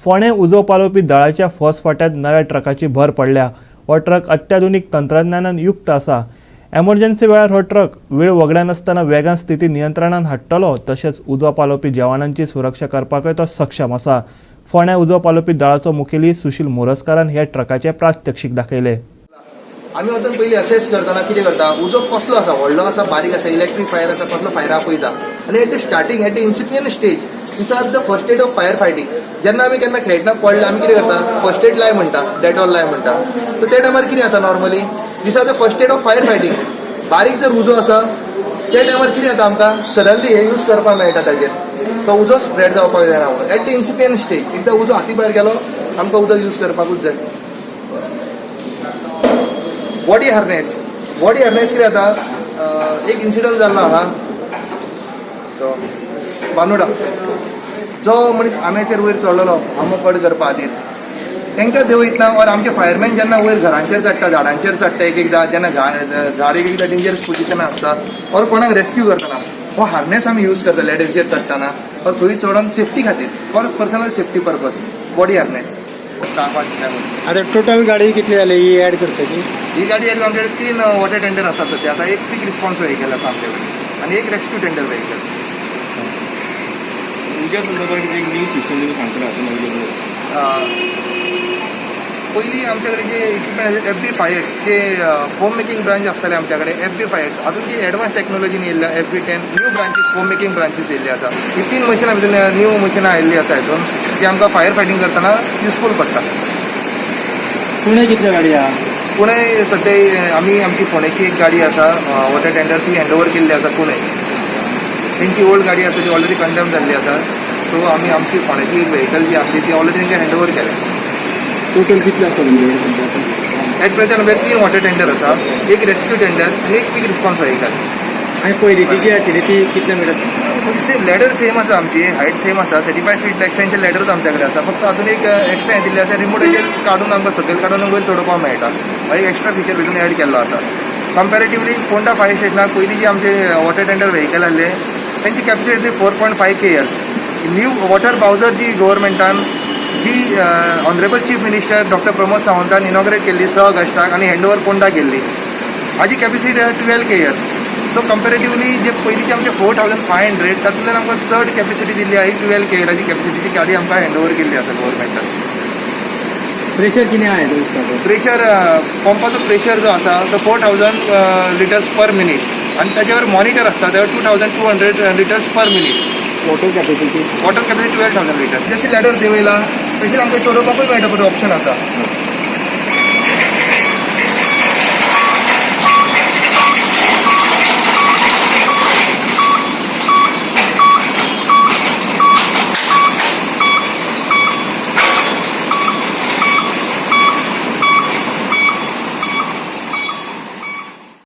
फोंडे उजो पालोवपी दळाच्या फॉस्फाट्यात नव्या ट्रकाची भर पडल्या। हो ट्रक अत्याधुनिक तंत्रज्ञानान युक्त आसा। एमर्जन्सी वेळार हो ट्रक वेळ वगड्या नासतना वेगान स्थिती नियंत्रणात हाडटलो, तशेंच उजो पालोवपी जवानांची सुरक्षा करपाकय तो सक्षम आसा। फोंडे उजो पालोवपी दळाचो मुखेली सुशील मोरजकारान हे ट्रकाचे प्रात्यक्षिक दाखयले। आम्ही वचून पयलीं असेस करतना कितें करता, उजो कसलो आसा, व्हडलो आसा, बारीक आसा, इलेक्ट्रीक फायर आसा, कसलो फायर आहा पळयता। आनी at the starting at the incipient stage this are the first aid of fire fighting. जेन्ना आमी केन्ना खेळटना पडले आमी कितें करता, फर्स्ट एड लाय म्हणटा, डेटॉल लाय म्हणटा। सो त्या टायमार कितें जाता normally, this are the first aid of fire fighting. बारीक जर उजो आसा त्या टायमार कितें जाता, आमकां सडनली हे यूज करपाक मेळटा ताजेर, तो उजो स्प्रेड जावपाक जायना म्हणून। एट द इन्सिपियंट स्टेज एकदां उजो हाती भायर गेलो आमकां उदक यूज करपाकूच जाय। बॉडी हार्नेस कितें जाता, एक इन्सिडंट जाल्लो आहा तो बानुडा, जो मनीस आंब्याचेर वयर चडलेलो आंबो कट करपा खातीर, तांकां देंवयतना और आमचे फायरमॅन जेन्ना वयर घरांचेर चडटा, झाडांचेर चडटा, एक एकदां जेन्ना झाड एक एकदां डेंजरस पोजिशनां आसता, और कोणाक रेस्क्यू करतना हो हार्नेस आमी यूज करता लॅडरीचेर चडटाना, और खंय चडोन सेफ्टी खातीर for personal safety purpose body harness. आता टोटल गाडी कितली जाली ही ऍड करतली? ही गाडी ऍड आमचे 3 वॉटर टेंडर आसा सध्या। आता एक क्विक रिस्पॉन्स व्हेकल आसा आमचे कडेन आनी एक रेस्क्यू टेंडर व्हेकल। तुमच्या संदर्भात एक न्यू सिस्टम तुम्ही सांगता पयलीं आमचे कडेन जे इक्विपमेंट FB5X जे फोम मेकिंग ब्रांच आसताले आमच्या कडेन FB5X, अजून जी एडवान्स टेक्नॉलॉजीन येयल्ल्या FB10 new branches foam making branches येयल्ली आसा। ही 3 मशिनां भितर न्यू मशिनां आयिल्लीं आसा हितून, जी आमकां फायर फायटिंग करतना युजफूल पडटा। पुणे कितल्यो गाडी आहा? पुणे सध्या आमी आमची फोंडेची एक गाडी आसा वॉटर टेंडर, ती हँडओवर केल्ली आसा पुणे। तेंची ओल्ड गाडी आसा ती ऑलरेडी कंडेम जाल्ली आसा, सो आमी आमची फोंडेची एक व्हेकल जी आसली ती ऑलरेडी तेंच्या हँडओवर केल्या। टोटल कितले आसा तुमचे? एट प्रेझेंट आमचे 3 वॉटर टेंडर आसा, एक रेस्क्यू टेंडर आनी एक क्विक रिस्पॉन्स व्हेकल। आणि पयलींची जी आशिल्ली ती कितले मिळत? सेम लॅडर सेम आसा, आमची हायट सेम आसा, 35 फीट एक्सटेंशन लॅडरूच आमच्या कडेन आसा। फक्त अजून एक एक्स्ट्रा दिल्ली आसा, रिमोटाचेर काडून आमकां सकयल काडून वयर चडोवपाक मेळटा, एक एक्स्ट्रा फिचर भितून एड केल्लो आसा। कंपॅरेटिवली फोंडा फायर स्टेशनाक पयलीं जे आमचे वॉटर टेंडर व्हेकल आहले तेंची capacity 4.5 KL। New water bowser जी गव्हर्मेंटान जी honourable chief minister doctor Pramod सावंतान इनॉग्रेट केल्ली 6 ऑगस्टाक आनी हँडओवर पोंडा केल्ली, हाजी कॅपॅसिटी 12 KL। सो कंपॅरेटिवली जे पयलींचे आमचे 4500 तातूंतल्यान आमकां चड कॅपॅसिटी दिल्ली आहे 12 KLची कॅपॅसिटीची गाडी आमकां हँडओवर केल्ली आसा गव्हर्मेंटान। प्रेशर कितें आहे? प्रेशर पंपाचो प्रेशर जो आसा तो 4000 लिटर्स पर मिनीट आनी ताजेवर मॉनिटर आसता त्यावर 2200 लिटर्स पर मिनीट। Water capacity 12,000 litre. जशी लॅडर देंवयला तशी आमकां चडोवपाकूय मेळटा, बरें ऑप्शन आसा।